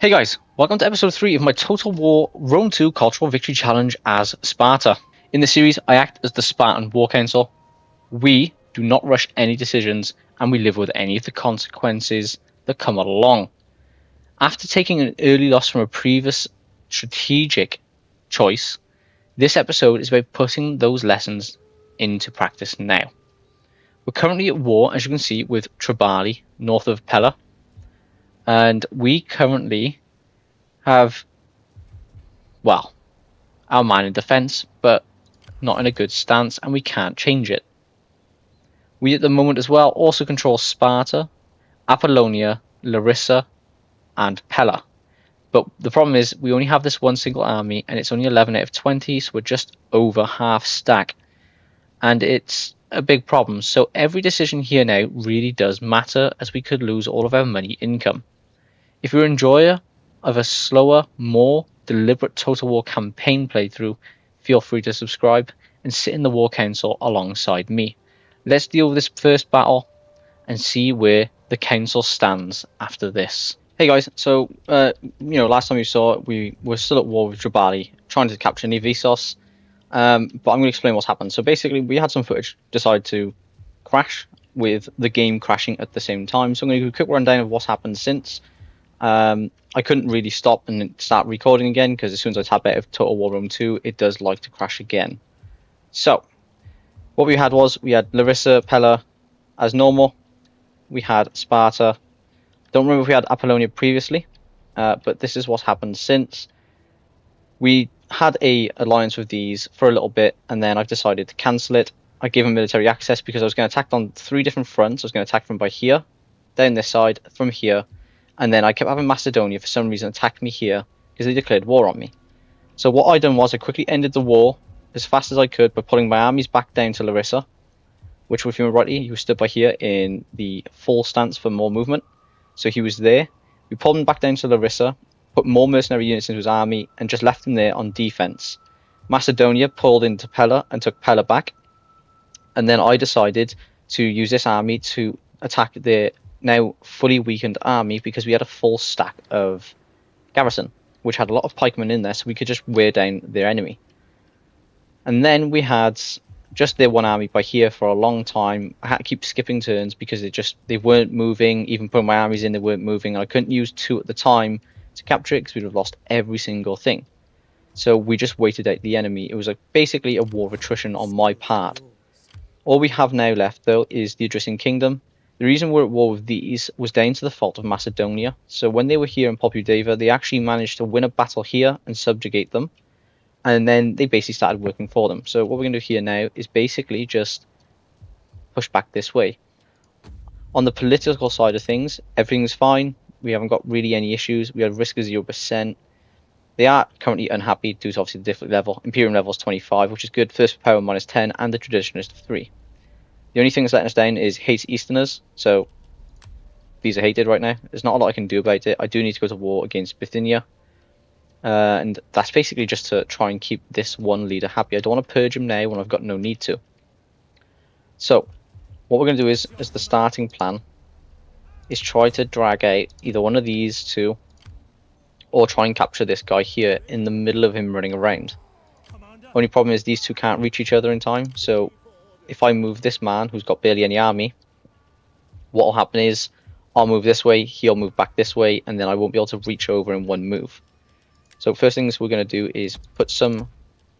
Hey guys, welcome to episode 3 of my Total War Rome 2 Cultural Victory Challenge as Sparta. In this series, I act as the Spartan War Council. We do not rush any decisions, and we live with any of the consequences that come along. After taking an early loss from a previous strategic choice, this episode is about putting those lessons into practice now. We're currently at war, as you can see, with Tribali, north of Pella, and we currently have, well, our man in defence, but not in a good stance, and we can't change it. We at the moment as well also control Sparta, Apollonia, Larissa, and Pella. But the problem is we only have this one single army, and it's only 11 out of 20, so we're just over half stack. And it's a big problem, so every decision here now really does matter, as we could lose all of our money income. If you're an enjoyer of a slower, more deliberate Total War campaign playthrough, feel free to subscribe and sit in the War Council alongside me. Let's deal with this first battle and see where the Council stands after this. Hey guys, so last time you saw it, we were still at war with Drabali, trying to capture Nivisos, but I'm going to explain what's happened. So basically, we had some footage decide to crash, with the game crashing at the same time. So I'm going to do a quick rundown of what's happened since. I couldn't really stop and start recording again because as soon as I tap out of Total War Rome 2, it does like to crash again. So, what we had was, we had Larissa, Pella as normal. We had Sparta. Don't remember if we had Apollonia previously, but this is what's happened since. We had a alliance with these for a little bit, and then I've decided to cancel it. I gave them military access because I was going to attack on 3 different fronts. I was going to attack from by here, down this side, from here, and then I kept having Macedonia for some reason attack me here because they declared war on me. So what I done was I quickly ended the war as fast as I could by pulling my armies back down to Larissa, which, if you remember rightly, he was stood by here in the full stance for more movement. So he was there. We pulled him back down to Larissa, put more mercenary units into his army, and just left him there on defense. Macedonia pulled into Pella and took Pella back, and then I decided to use this army to attack their now fully weakened army because we had a full stack of garrison, which had a lot of pikemen in there, so we could just wear down their enemy. And then we had just their one army by here for a long time. I had to keep skipping turns because they weren't moving. Even putting my armies in, they weren't moving. I couldn't use 2 at the time to capture it because we'd have lost every single thing. So we just waited out the enemy. It was basically a war of attrition on my part. All we have now left, though, is the Odrysian Kingdom. The reason we're at war with these was down to the fault of Macedonia. So when they were here in Popudeva, they actually managed to win a battle here and subjugate them. And then they basically started working for them. So what we're going to do here now is basically just push back this way. On the political side of things, everything's fine. We haven't got really any issues. We have risk of 0%. They are currently unhappy due to obviously the different level. Imperium level is 25, which is good. First power minus 10, and the traditionalist 3. The only thing that's letting us down is hates Easterners, so these are hated right now. There's not a lot I can do about it. I do need to go to war against Bithynia, and that's basically just to try and keep this one leader happy. I don't want to purge him now when I've got no need to. So, what we're going to do is, as the starting plan, is try to drag out either one of these 2, or try and capture this guy here in the middle of him running around. Only problem is these 2 can't reach each other in time, so if I move this man, who's got barely any army, what will happen is I'll move this way, he'll move back this way, and then I won't be able to reach over in one move. So first things we're going to do is put some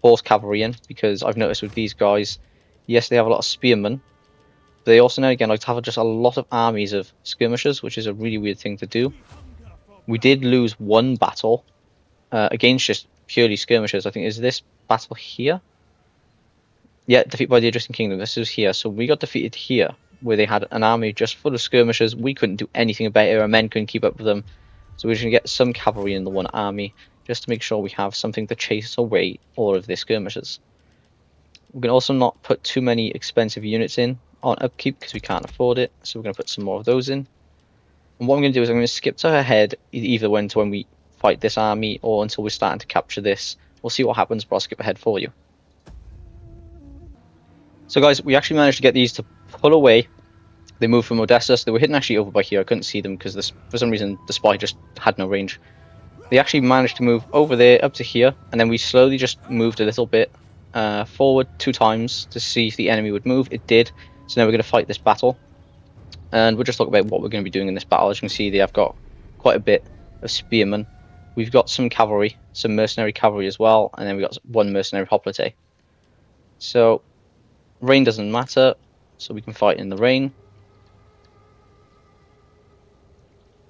horse cavalry in, because I've noticed with these guys, yes, they have a lot of spearmen, but they also now again like to have just a lot of armies of skirmishers, which is a really weird thing to do. We did lose one battle against just purely skirmishers. I think is this battle here? Yeah, defeat by the Odrysian Kingdom. This is here. So we got defeated here, where they had an army just full of skirmishers. We couldn't do anything about it. Our men couldn't keep up with them. So we're just going to get some cavalry in the one army, just to make sure we have something to chase away all of their skirmishers. We can also not put too many expensive units in on upkeep, because we can't afford it. So we're going to put some more of those in. And what I'm going to do is I'm going to skip to her head, either when we fight this army, or until we're starting to capture this. We'll see what happens, but I'll skip ahead for you. So guys, we actually managed to get these to pull away. They moved from Odessa, so they were hidden actually over by here. I couldn't see them because for some reason the spy just had no range. They actually managed to move over there up to here, and then we slowly just moved a little bit forward 2 times to see if the enemy would move. It did. So now we're going to fight this battle, and we'll just talk about what we're going to be doing in this battle. As you can see, they have got quite a bit of spearmen. We've got some cavalry, some mercenary cavalry as well, and then we've got 1 mercenary hoplite. So rain doesn't matter, so we can fight in the rain.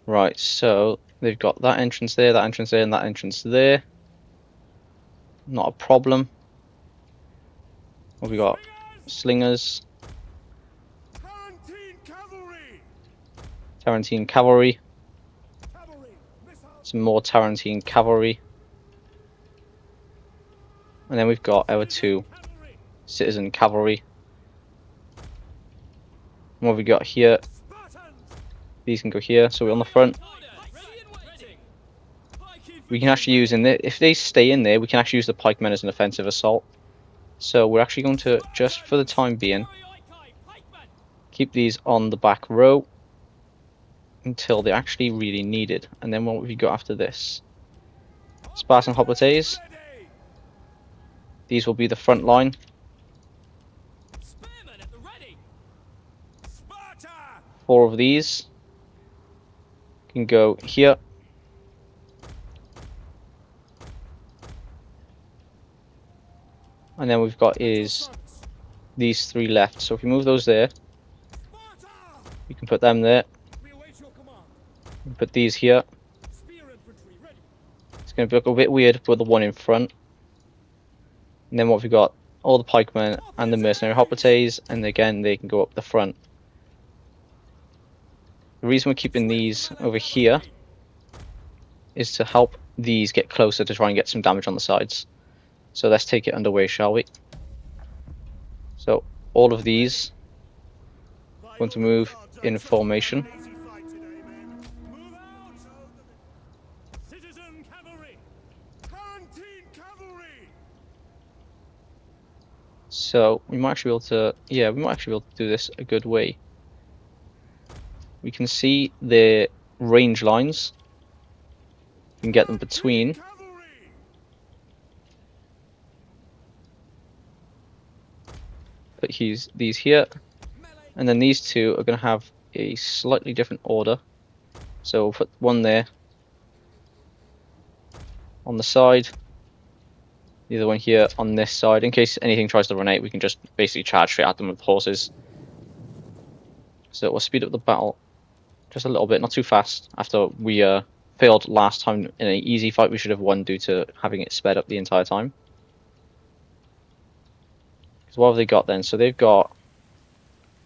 Right, so they've got that entrance there, that entrance there, and that entrance there. Not a problem. What have we got? Slingers. Tarantine cavalry. Some more Tarantine cavalry. And then we've got our 2 citizen cavalry. And what have we got here? These can go here, so we're on the front. We can actually use in there, if they stay in there, we can actually use the pikemen as an offensive assault. So we're actually going to, just for the time being, keep these on the back row until they're actually really needed. And then what have we got after this? Spartan hoplites. These will be the front line. 4 of these can go here. And then we've got is these 3 left. So if we move those there, we can put them there. Put these here. It's going to look a bit weird with the one in front. And then what have we got? All the pikemen and the mercenary hoplites, and again they can go up the front. The reason we're keeping these over here is to help these get closer to try and get some damage on the sides. So let's take it underway, shall we? So all of these want to move in formation. So we might actually be able to, yeah, we might actually be able to do this a good way. We can see the range lines. We can get them between. Put these here, and then these 2 are going to have a slightly different order. So we'll put one there on the side, the other one here on this side. In case anything tries to run out, we can just basically charge straight at them with horses. So we'll speed up the battle just a little bit, not too fast. After we failed last time in an easy fight, we should have won due to having it sped up the entire time. So what have they got then? So they've got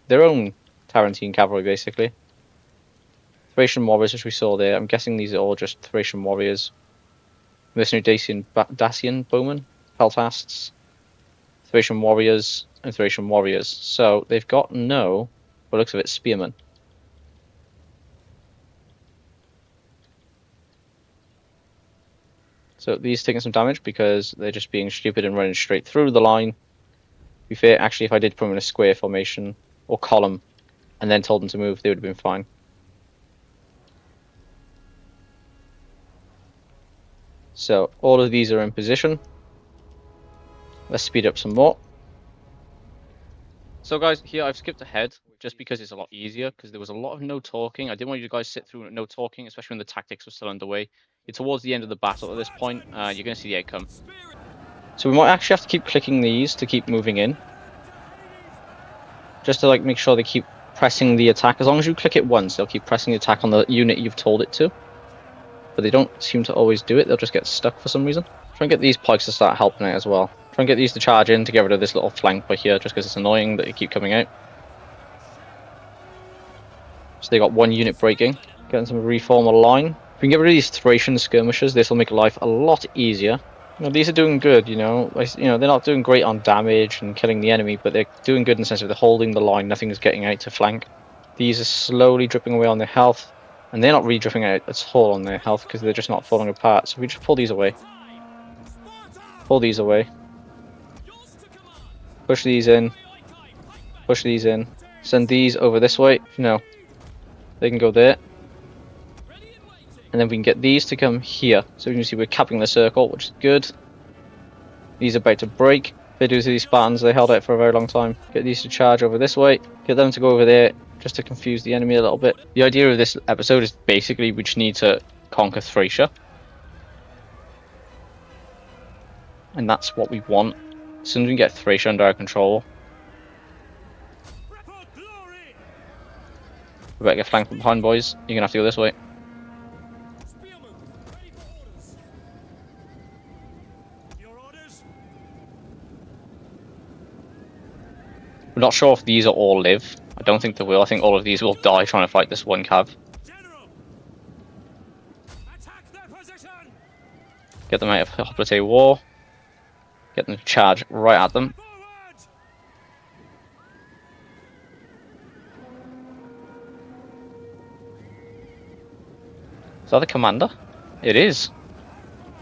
their own Tarantine cavalry, basically. Thracian warriors, which we saw there. I'm guessing these are all just Thracian warriors. Mercenary Dacian bowmen, peltasts, Thracian warriors, and Thracian warriors. So they've got no, by the looks of it, spearmen. So these taking some damage because they're just being stupid and running straight through the line. To be fair, actually, if I did put them in a square formation or column and then told them to move, they would have been fine. So all of these are in position. Let's speed up some more. So guys, here I've skipped ahead just because it's a lot easier, because there was a lot of no talking. I didn't want you guys to sit through no talking, especially when the tactics were still underway. You're towards the end of the battle at this point. You're going to see the outcome. So we might actually have to keep clicking these to keep moving in, just to like make sure they keep pressing the attack. As long as you click it once, they'll keep pressing the attack on the unit you've told it to. But they don't seem to always do it. They'll just get stuck for some reason. Try and get these pikes to start helping out as well. Try and get these to charge in to get rid of this little flank by here, just because it's annoying that they keep coming out. So they got 1 unit breaking. Getting some reform a line. If we can get rid of these Thracian skirmishers, this will make life a lot easier. You know, these are doing good, you know. They're not doing great on damage and killing the enemy, but they're doing good in the sense of they're holding the line. Nothing is getting out to flank. These are slowly dripping away on their health. And they're not really dripping out at all on their health because they're just not falling apart. So we just pull these away. Pull these away. Push these in. Push these in. Send these over this way. No. They can go there. And then we can get these to come here. So you can see we're capping the circle, which is good. These are about to break. They do to these Spartans, they held out for a very long time. Get these to charge over this way. Get them to go over there, just to confuse the enemy a little bit. The idea of this episode is basically we just need to conquer Thracia. And that's what we want. As soon as we can get Thracia under our control. We better get flanked from behind, boys. You're going to have to go this way. We're not sure if these are all live. I don't think they will. I think all of these will die trying to fight this one cav. Get them out of Hoplite War. Get them to charge right at them. Is that the commander? It is.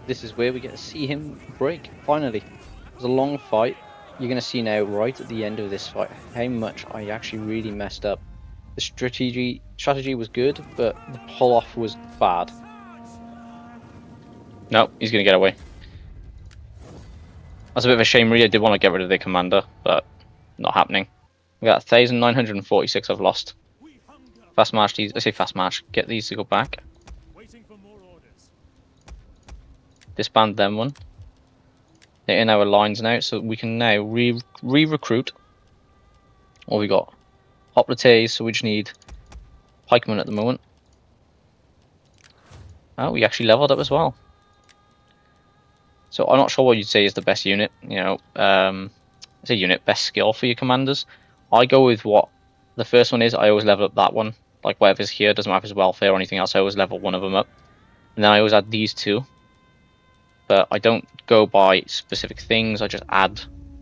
This is where we get to see him break, finally. It was a long fight. You're going to see now, right at the end of this fight, how much I actually really messed up. The strategy was good, but the pull-off was bad. Nope, he's going to get away. That's a bit of a shame, really. I did want to get rid of their commander, but not happening. We got 1,946 I've lost. Fast march these. I say fast march. Get these to go back. Disband them one. They're in our lines now, so we can now re-recruit. What we got? Hoplites, so we just need pikemen at the moment. Oh, we actually leveled up as well. So I'm not sure what you'd say is the best unit. You know, it's a unit best skill for your commanders. I go with what the first one is. I always level up that one. Like whatever's here, doesn't matter if it's welfare or anything else. I always level one of them up, and then I always add these two. But I don't go by specific things. I just add,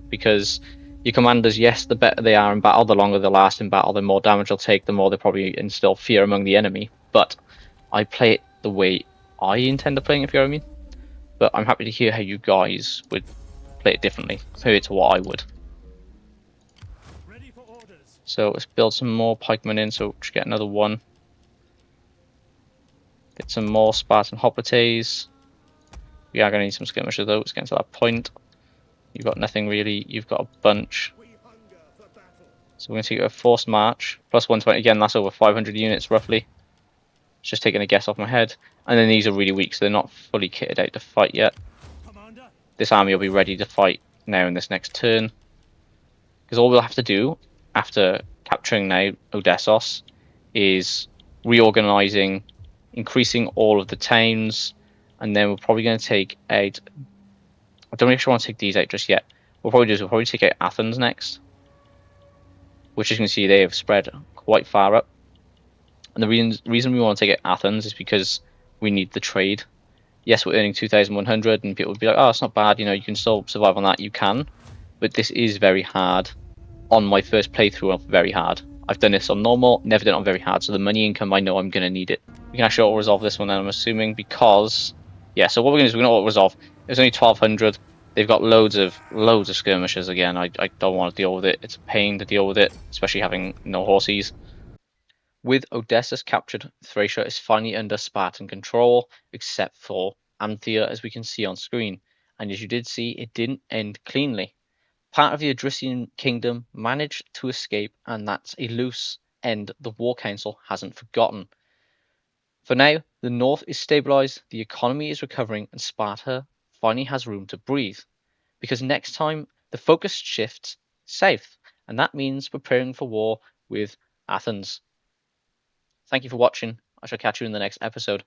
because your commanders, yes, the better they are in battle, the longer they last in battle, the more damage they'll take, the more they probably instill fear among the enemy. But I play it the way I intend to playing, if you know what I mean. But I'm happy to hear how you guys would play it differently compared to what I would. So let's build some more pikemen in, so just get another one. Get some more Spartan Hoplites. We are going to need some skirmishers though, it's getting to that point. You've got nothing really, you've got a bunch. So we're going to take a forced march, plus 120, again that's over 500 units roughly. It's just taking a guess off my head. And then these are really weak, so they're not fully kitted out to fight yet. This army will be ready to fight now in this next turn. Because all we'll have to do, after capturing now Odessos, is reorganizing, increasing all of the towns, and then we're probably going to take out, I don't actually want to take these out just yet. What we'll probably take out Athens next, which as you can see they have spread quite far up. And the reason we want to take out Athens is because we need the trade. Yes, we're earning 2,100, and people would be like, oh, it's not bad, you know, you can still survive on that. You can, but this is very hard. On my first playthrough, very hard. I've done this on normal, never done it on very hard, so the money income, I know I'm going to need it. We can actually auto-resolve this one then, I'm assuming, because... Yeah, so what we're going to do is we're going to auto-resolve. It's only 1,200. They've got loads of skirmishers again. I don't want to deal with it. It's a pain to deal with it, especially having no horses. With Odessus captured, Thracia is finally under Spartan control, except for Anthea, as we can see on screen. And as you did see, it didn't end cleanly. Part of the Odrysian kingdom managed to escape, and that's a loose end the War Council hasn't forgotten. For now, the north is stabilized, the economy is recovering, and Sparta finally has room to breathe. Because next time, the focus shifts south, and that means preparing for war with Athens. Thank you for watching. I shall catch you in the next episode.